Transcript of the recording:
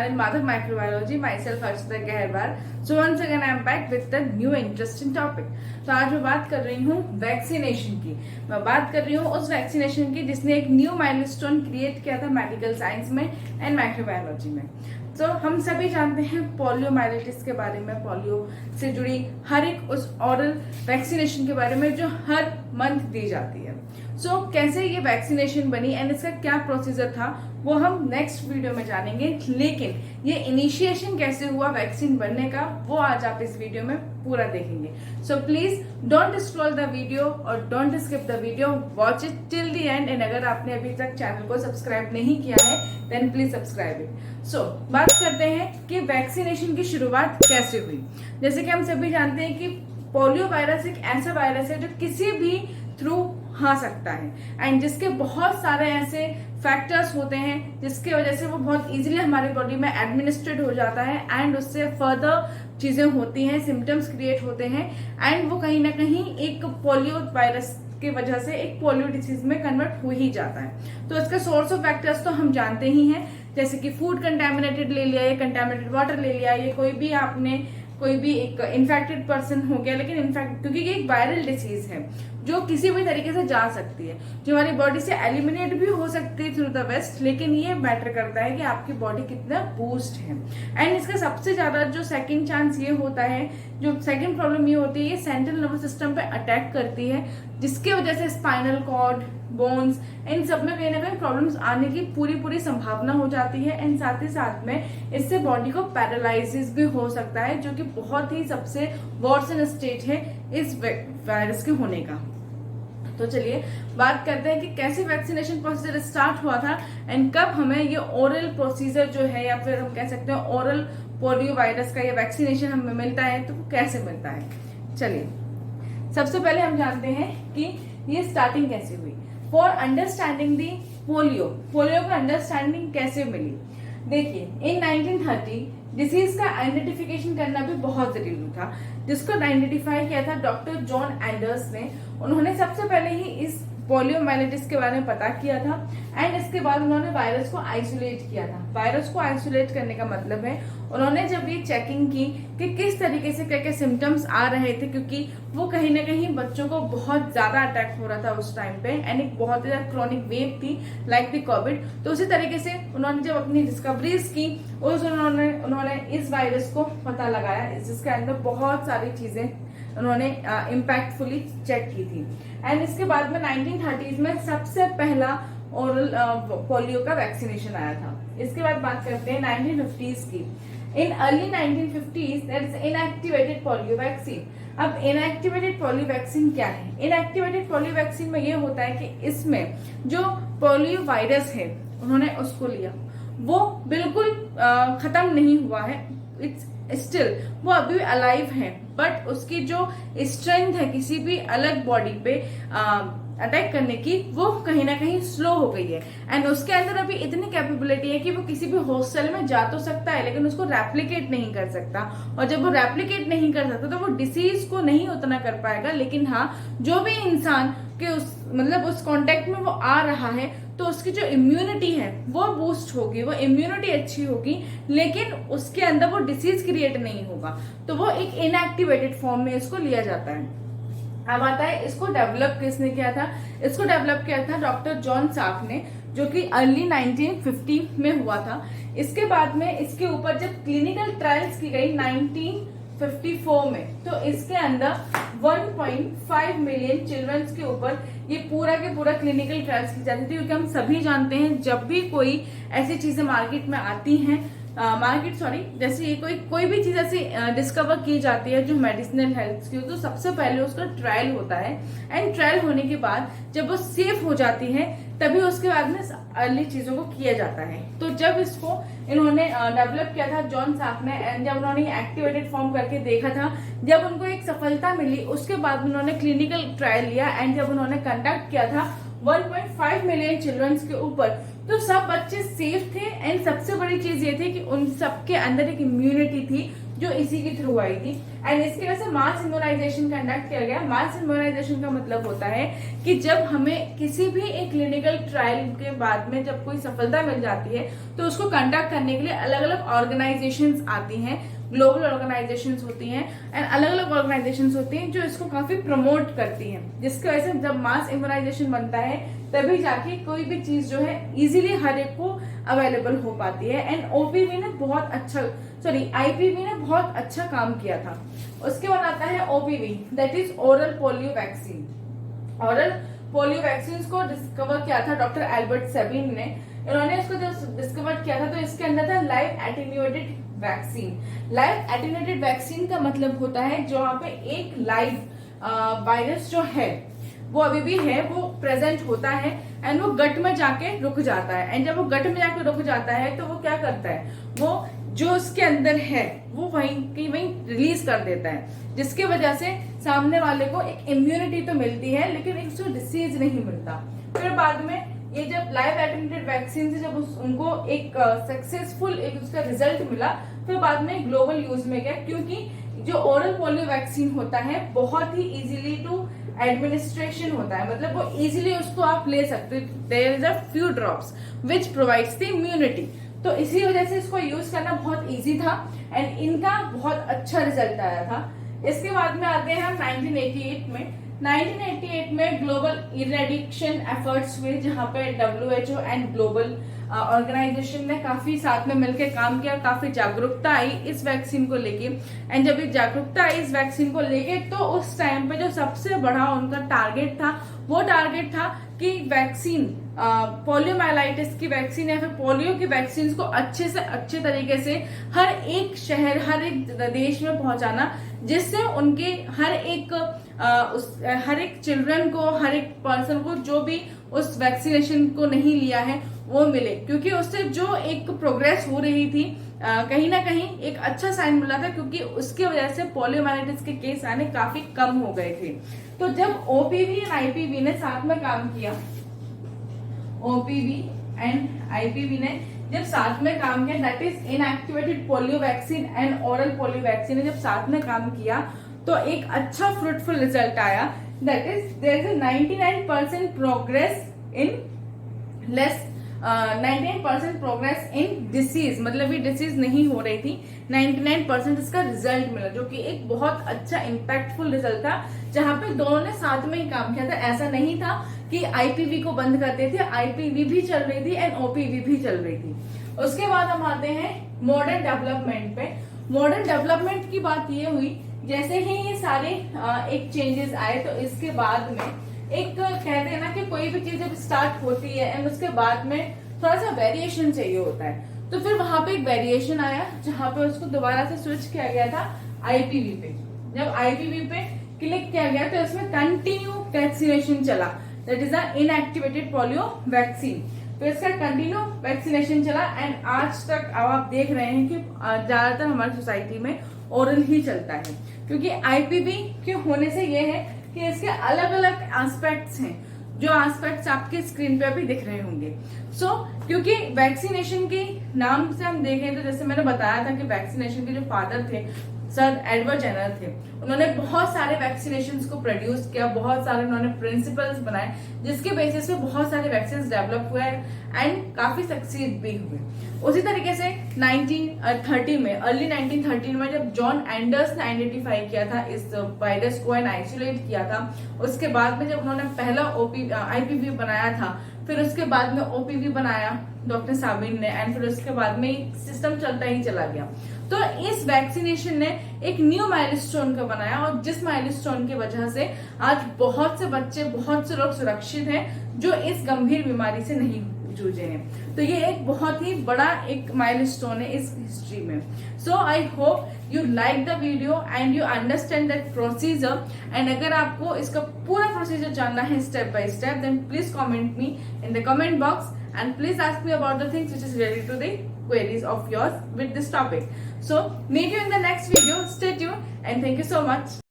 channel Madhav Microbiology. Myself Harshita Gehbar. So once again I am back with a new interesting topic. तो आज मैं बात कर रही हूँ वैक्सीनेशन की। मैं बात कर रही हूँ उस वैक्सीनेशन की जिसने एक न्यू माइलस्टोन क्रिएट किया था मेडिकल साइंस में एंड माइक्रोबायोलॉजी में। तो हम सभी जानते हैं पोलियोमाइलिटिस के बारे में, पोलियो से जुड़ी हर एक उस ऑरल वैक्सीनेशन के बारे में जो हर मंथ दी जाती है। सो कैसे ये वैक्सीनेशन बनी एंड इसका क्या प्रोसीजर था वो हम नेक्स्ट वीडियो में जानेंगे, लेकिन ये इनिशिएशन कैसे हुआ वैक्सीन बनने का वो आज आप इस वीडियो में पूरा देखेंगे। So please don't scroll the video और don't skip the video, watch it till the end. And अगर आपने अभी तक चैनल को सब्सक्राइब नहीं किया है देन प्लीज सब्सक्राइब इट। सो बात करते हैं कि वैक्सीनेशन की शुरुआत कैसे हुई। जैसे कि हम सभी जानते हैं कि पोलियो वायरस एक ऐसा वायरस है जो किसी भी थ्रू आ सकता है एंड जिसके बहुत सारे ऐसे फैक्टर्स होते हैं जिसकी वजह से वो बहुत इजीली हमारी बॉडी में एडमिनिस्ट्रेट हो जाता है एंड उससे फर्दर चीजें होती हैं, सिम्टम्स क्रिएट होते हैं एंड वो कहीं ना कहीं एक पोलियो वायरस की वजह से एक पोलियो डिसीज में कन्वर्ट हो ही जाता है। तो इसका सोर्स ऑफ फैक्टर्स तो हम जानते ही हैं, जैसे कि फूड कंटेमिनेटेड ले लिया, ये कंटेमिनेटेड वाटर ले लिया, ये कोई भी एक इन्फेक्टेड पर्सन हो गया। लेकिन इनफैक्ट क्योंकि ये एक वायरल डिसीज है जो किसी भी तरीके से जा सकती है, जो हमारी बॉडी से एलिमिनेट भी हो सकती है थ्रू द वेस्ट, लेकिन ये मैटर करता है कि आपकी बॉडी कितना बूस्ट है। एंड इसका सबसे ज्यादा जो सेकंड चांस ये होता है, जो सेकंड प्रॉब्लम ये होती है, ये सेंट्रल नर्वस सिस्टम पे अटैक करती है जिसकी वजह से स्पाइनल कॉर्ड, बोन्स इन सब में कहीं ना कहीं प्रॉब्लम्स आने की पूरी संभावना हो जाती है एंड साथ ही साथ में इससे बॉडी को पैरालाइसिस भी हो सकता है, जो कि बहुत ही सबसे वर्सन स्टेज है इस वायरस के होने का। तो चलिए बात करते हैं कि कैसे वैक्सीनेशन प्रोसीजर स्टार्ट हुआ था एंड कब हमें ये ओरल प्रोसीजर जो है या फिर हम कह सकते हैं ओरल पोलियो वायरस का ये वैक्सीनेशन हमें मिलता है, तो वो कैसे मिलता है। चलिए सबसे पहले हम जानते हैं कि ये स्टार्टिंग कैसे हुई। फॉर अंडरस्टैंडिंग दी पोलियो का अंडरस्टैंडिंग कैसे मिली। देखिए इन 1930 डिसीज का आइडेंटिफिकेशन करना भी बहुत जरूरी था, जिसको आइडेंटिफाई किया था डॉक्टर जॉन एंडर्स ने। उन्होंने सबसे पहले ही इस पोलियोमाइलिटिस के बारे में पता किया था एंड इसके बाद उन्होंने वायरस को आइसोलेट किया था। वायरस को आइसोलेट करने का मतलब है उन्होंने जब ये चेकिंग की कि किस तरीके से क्या क्या सिम्टम्स आ रहे थे, क्योंकि वो कहीं ना कहीं बच्चों को बहुत ज्यादा अटैक हो रहा था उस टाइम पे एंड एक बहुत ज्यादा क्रॉनिक वेव थी लाइक द कोविड। तो उसी तरीके से उन्होंने जब अपनी डिस्कवरीज की उन्होंने इस वायरस को पता लगाया, जिसके अंदर बहुत सारी चीजें उन्होंने इम्पैक्टफुली चेक की थी। एंड इसके बाद में 1930s में सबसे पहला ओरल पोलियो का वैक्सीनेशन आया था। इसके बाद बात करते हैं 1950s की। In early 1950s that is inactivated polio vaccine. अब इनएक्टिवेटेड पोलियो वैक्सीन क्या है? इनएक्टिवेटेड पोलियो वैक्सीन में ये होता है कि इसमें जो पोलियो वायरस है उन्होंने उसको लिया, वो बिल्कुल खत्म नहीं हुआ है, इट्स स्टिल वो अभी भी अलाइव है, बट उसकी जो स्ट्रेंथ है किसी भी अलग बॉडी पे अटैक करने की वो कहीं ना कहीं स्लो हो गई है एंड उसके अंदर अभी इतनी कैपेबिलिटी है कि वो किसी भी हॉस्टल में जा तो सकता है लेकिन उसको रेप्लिकेट नहीं कर सकता। और जब वो रेप्लिकेट नहीं कर सकता तो वो डिसीज को नहीं उतना कर पाएगा, लेकिन हाँ जो भी इंसान के उस कांटेक्ट में वो आ रहा है तो उसकी जो इम्यूनिटी है वो बूस्ट होगी, वो इम्यूनिटी अच्छी होगी, लेकिन उसके अंदर वो डिसीज क्रिएट नहीं होगा। तो वो एक इनएक्टिवेटेड फॉर्म में इसको लिया जाता है। अब आता है इसको डेवलप किसने किया था। इसको डेवलप किया था डॉक्टर जॉन साफ ने, जो कि अर्ली 1950 में हुआ था। इसके बाद में इसके ऊपर जब क्लिनिकल ट्रायल्स की गई 1954 में, तो इसके अंदर 1.5 मिलियन चिल्ड्रंस के ऊपर ये पूरा के पूरा क्लिनिकल ट्रायल्स की जाती थी। क्योंकि हम सभी जानते हैं जब भी कोई ऐसी चीजें मार्केट में आती हैं, जैसे ये कोई भी चीज ऐसी डिस्कवर की जाती है जो मेडिसिनल हेल्थ की हो, तो सबसे पहले उसका ट्रायल होता है एंड ट्रायल होने के बाद जब वो सेफ हो जाती है तभी उसके बाद में अर्ली चीजों को किया जाता है। तो जब इसको इन्होंने डेवलप किया था जॉन साफ ने एंड जब उन्होंने एक्टिवेटेड फॉर्म करके देखा था, जब उनको एक सफलता मिली उसके बाद उन्होंने क्लिनिकल ट्रायल लिया एंड जब उन्होंने कंडक्ट किया था 1.5 मिलियन चिल्ड्रंस के ऊपर, तो सब बच्चे सेफ थे एंड सबसे बड़ी चीज ये थी कि उन सबके अंदर एक इम्यूनिटी थी जो इसी के थ्रू आई थी। एंड इसकी वजह से मास इम्यूनाइजेशन कंडक्ट किया गया। मास इम्यूनाइजेशन का मतलब होता है कि जब हमें किसी भी एक क्लिनिकल ट्रायल के बाद में जब कोई सफलता मिल जाती है तो उसको कंडक्ट करने के लिए अलग अलग ऑर्गेनाइजेशंस आती हैं, ग्लोबल ऑर्गेनाइजेशंस होती हैं एंड अलग अलग ऑर्गेनाइजेशंस होती हैं जो इसको काफी प्रमोट करती हैं, जिसकी वजह से जब मास इम्यूनाइजेशन बनता है तभी जाके कोई भी चीज जो है इजीली हर एक को अवेलेबल हो पाती है। एंड ओपीवी ने बहुत अच्छा आईपीवी ने बहुत अच्छा काम किया था। उसके बाद आता है OPV, that is oral polio vaccine. Oral polio vaccine को डिस्कवर किया था डॉक्टर एल्बर्ट सेबिन ने। इन्होंने इसको जब डिस्कवर किया था तो इसके अंदर था live attenuated vaccine. Live attenuated vaccine का मतलब होता है जो वहां पे एक लाइव वायरस जो है वो अभी भी है, वो प्रेजेंट होता है एंड वो गट में जाके रुक जाता है। एंड जब वो गट में जाके रुक जाता है तो वो क्या करता है, वो जो उसके अंदर है वो वहीं रिलीज कर देता है, जिसकी वजह से सामने वाले को एक इम्यूनिटी तो मिलती है लेकिन एक उसको डिसीज नहीं मिलता। फिर बाद में ये जब लाइव एटेन्यूएटेड वैक्सीन से जब उनको एक सक्सेसफुल एक उसका रिजल्ट मिला, फिर बाद में ग्लोबल यूज में गया, क्योंकि जो ओरल पोलियो वैक्सीन होता है बहुत ही इजीली टू एडमिनिस्ट्रेशन होता है, मतलब वो इजीली उसको आप ले सकते हो। There is a few drops which provides the immunity, तो इसी वजह से इसको यूज करना बहुत इजी था एंड इनका बहुत अच्छा रिजल्ट आया था। इसके बाद में आते हैं हम 1988 में। 1988 में ग्लोबल इरेडिक्शन एफर्ट्स हुए, जहां पे WHO एंड ग्लोबल ऑर्गेनाइजेशन ने काफी साथ में मिलकर काम किया, काफी जागरूकता आई इस वैक्सीन को लेके। एंड जब ये जागरूकता आई इस वैक्सीन को लेके तो उस टाइम पे जो सबसे बड़ा उनका टारगेट था वो टारगेट था कि वैक्सीन पोलियोमाइलाइटिस की वैक्सीन या फिर पोलियो की वैक्सीन को अच्छे से अच्छे तरीके से हर एक शहर हर एक देश में पहुंचाना, जिससे उनके हर एक चिल्ड्रन को, हर एक पर्सन को जो भी उस वैक्सीनेशन को नहीं लिया है वो मिले, क्योंकि उससे जो एक प्रोग्रेस हो रही थी कहीं ना कहीं एक अच्छा साइन मिला था, क्योंकि उसकी वजह से पोलियोमाइलाइटिस के केस आने काफी कम हो गए थे। तो जब ओपीवी एंड आईपीवी ने साथ में काम किया, ओपीवी एंड आईपीवी ने जब साथ में काम किया, that is inactivated polio vaccine and oral polio vaccine ने जब साथ में काम किया तो एक अच्छा फ्रूटफुल रिजल्ट आया। That is there is 99% progress in 99% progress in disease, मतलब ये डिसीज नहीं हो रही थी। 99% इसका रिजल्ट मिला, जो कि एक बहुत अच्छा इम्पैक्टफुल रिजल्ट था, जहां पे दोनों ने साथ में ही काम किया था। ऐसा नहीं था कि आईपीवी को बंद करते थे, आईपीवी भी चल रही थी एंड ओपीवी भी चल रही थी। उसके बाद हम आते हैं मॉडर्न डेवलपमेंट पे। मॉडर्न डेवलपमेंट की बात ये हुई, जैसे ही ये सारे एक चेंजेस आए तो इसके बाद में एक कहते हैं ना कि कोई भी चीज जब स्टार्ट होती है एंड उसके बाद में थोड़ा सा वेरिएशन चाहिए होता है, तो फिर वहां पे एक वेरिएशन आया जहां पे उसको दोबारा से स्विच किया गया था आईपीवी पे। जब आईपीवी पे क्लिक किया गया तो इसमें कंटिन्यू वैक्सीनेशन चला, that is a inactivated polio vaccine. तो इसका कंटिन्यू वैक्सीनेशन चला एंड आज तक अब आप देख रहे हैं कि ज्यादातर हमारी सोसाइटी में ओरल ही चलता है, क्योंकि आईपीवी के होने से ये है कि इसके अलग अलग एस्पेक्ट्स हैं, जो एस्पेक्ट्स आपके स्क्रीन पे अभी दिख रहे होंगे। क्योंकि वैक्सीनेशन के नाम से हम देखें तो जैसे मैंने बताया था कि वैक्सीनेशन के जो फादर थे सर एडवर्ड जेनर थे, उन्होंने बहुत सारे वैक्सीनेशंस को प्रोड्यूस किया, बहुत सारे उन्होंने प्रिंसिपल्स बनाए, जिसके बेसिस पे बहुत सारे वैक्सीन डेवलप हुए एंड काफी सक्सीड भी हुए। उसी तरीके से 1930 में, अर्ली 1930 में जब जॉन एंडर्स ने आइडेंटिफाई किया था इस वायरस को एंड आइसोलेट किया था, उसके बाद में जब उन्होंने पहला आईपीवी बनाया था, फिर उसके बाद में ओपीवी बनाया डॉक्टर साबिन ने एंड फिर उसके बाद में सिस्टम चलता ही चला गया। तो इस वैक्सीनेशन ने एक न्यू माइलस्टोन का बनाया, और जिस माइलस्टोन की वजह से आज बहुत से बच्चे, बहुत से लोग सुरक्षित हैं जो इस गंभीर बीमारी से नहीं जूझे हैं। तो ये एक बहुत ही बड़ा एक माइलस्टोन है इस हिस्ट्री में। So I hope you like the video and you understand that procedure, and अगर आपको इसका पूरा प्रोसीजर जानना है step by step, then please comment me in the comment box and please ask me about the things which is related to the queries of yours with this topic. So meet you in the next video. Stay tuned and thank you so much.